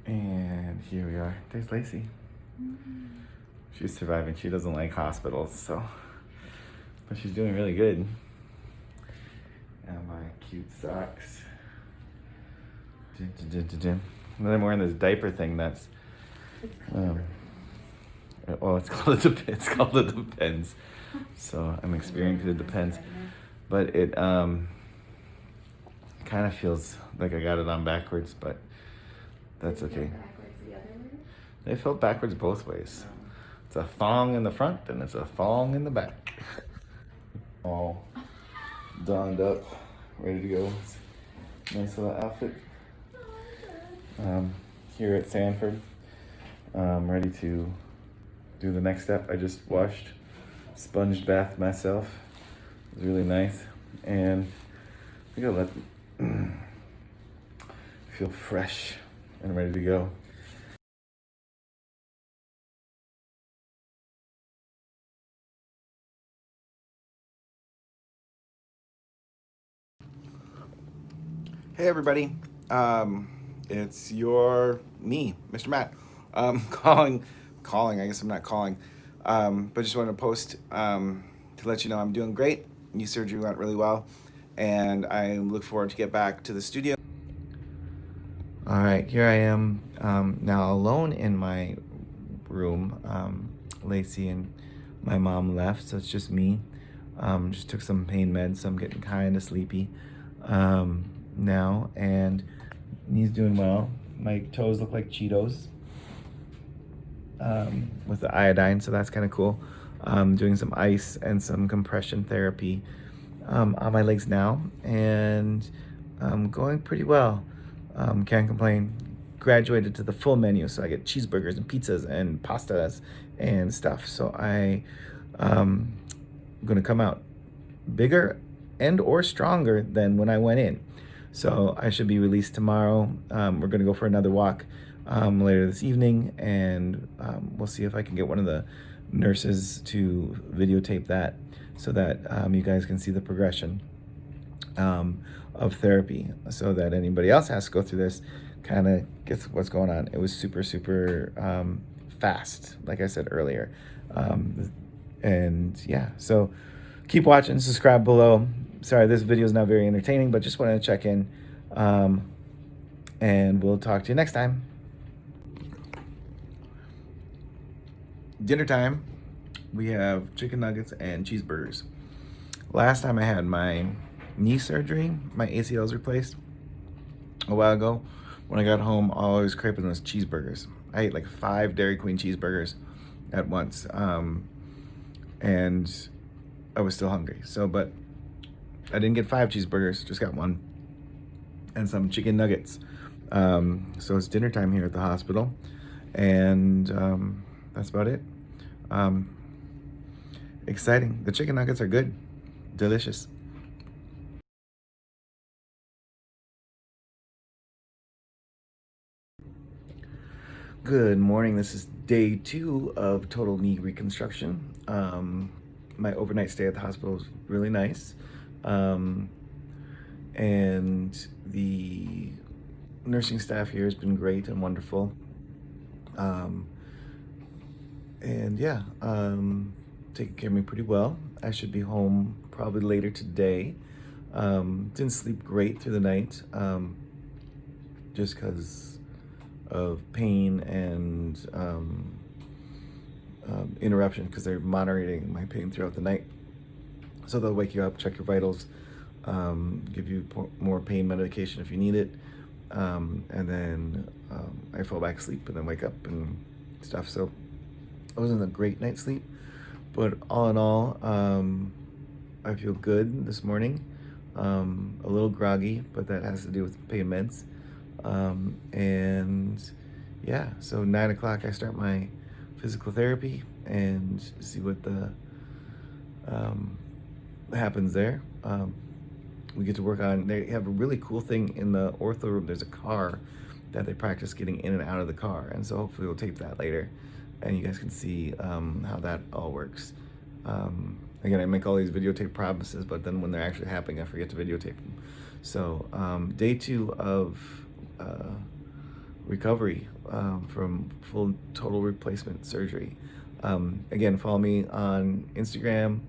And here we are. There's Lacey. She's surviving. She doesn't like hospitals, so. But she's doing really good. And my cute socks. And then I'm wearing this diaper thing that's. It's called it Depends. So I'm experiencing it Depends. But it kind of feels like I got it on backwards, but that's okay. They felt backwards both ways. It's a thong in the front and it's a thong in the back. All donned up, ready to go. Nice little outfit. Here at Sanford, ready to do the next step. I just washed, sponge bath myself. It was really nice, and I think I'll let feel fresh and ready to go. Hey everybody, it's me, Mr. Matt, calling. I guess I'm not calling, but just wanted to post to let you know I'm doing great. Knee surgery went really well, and I look forward to get back to the studio. All right, here I am now alone in my room. Lacey and my mom left, so it's just me. Just took some pain meds, so I'm getting kind of sleepy now, and knee's doing well. My toes look like Cheetos with the iodine, so that's kind of cool. Doing some ice and some compression therapy on my legs now, and going pretty well. Can't complain. Graduated to the full menu, so I get cheeseburgers and pizzas and pastas and stuff. So I'm gonna come out bigger and or stronger than when I went in. So I should be released tomorrow. We're gonna go for another walk later this evening, and we'll see if I can get one of the nurses to videotape that so that you guys can see the progression of therapy, so that anybody else has to go through this kind of gets what's going on. It was super fast, like I said earlier. And yeah, so keep watching, subscribe below. Sorry, this video is not very entertaining, but just wanted to check in. And we'll talk to you next time. Dinner time. We have chicken nuggets and cheeseburgers. Last time I had my knee surgery, my ACLs replaced a while ago. When I got home, all I was craving was cheeseburgers. I ate like 5 Dairy Queen cheeseburgers at once. And I was still hungry. So, but I didn't get 5 cheeseburgers, just got 1. And some chicken nuggets. So it's dinner time here at the hospital. And that's about it. Exciting. The chicken nuggets are good. Delicious. Good morning. This is day 2 of total knee reconstruction. My overnight stay at the hospital was really nice. And the nursing staff here has been great and wonderful. And yeah, taking care of me pretty well. I should be home probably later today. Didn't sleep great through the night, just because of pain and interruption, because they're monitoring my pain throughout the night. So they'll wake you up, check your vitals, give you more pain medication if you need it, and then I fall back asleep and then wake up and stuff. So it wasn't a great night's sleep, but all in all, I feel good this morning. A little groggy, but that has to do with pain meds. And yeah, so 9 o'clock I start my physical therapy and see what the happens there. We get to work on, they have a really cool thing in the ortho room. There's a car that they practice getting in and out of the car, and so hopefully we'll tape that later and you guys can see how that all works. Again, I make all these videotape promises, but then when they're actually happening, I forget to videotape them. So day 2 of recovery from full total replacement surgery. Again, follow me on Instagram,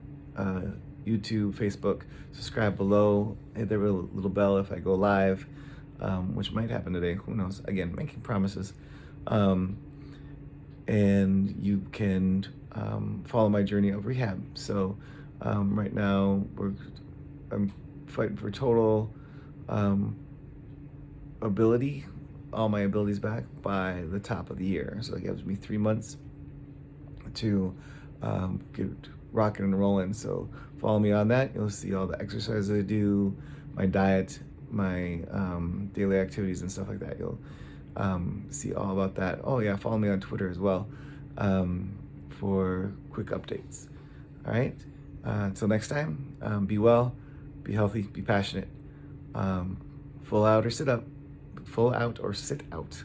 YouTube, Facebook. Subscribe below. Hit the little bell if I go live, which might happen today. Who knows? Again, making promises. And you can follow my journey of rehab. So right now I'm fighting for total ability, all my abilities back by the top of the year. So it gives me 3 months to get rocking and rolling. So follow me on that. You'll see all the exercises I do, my diet, my daily activities and stuff like that. You'll see all about that. Oh yeah, follow me on Twitter as well for quick updates. All right. Until next time, be well, be healthy, be passionate. Full out or sit up. Full out or sit out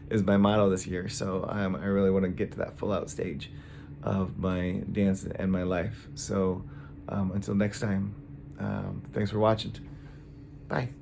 is my motto this year. So I really want to get to that full out stage of my dance and my life. So until next time, thanks for watching. Bye.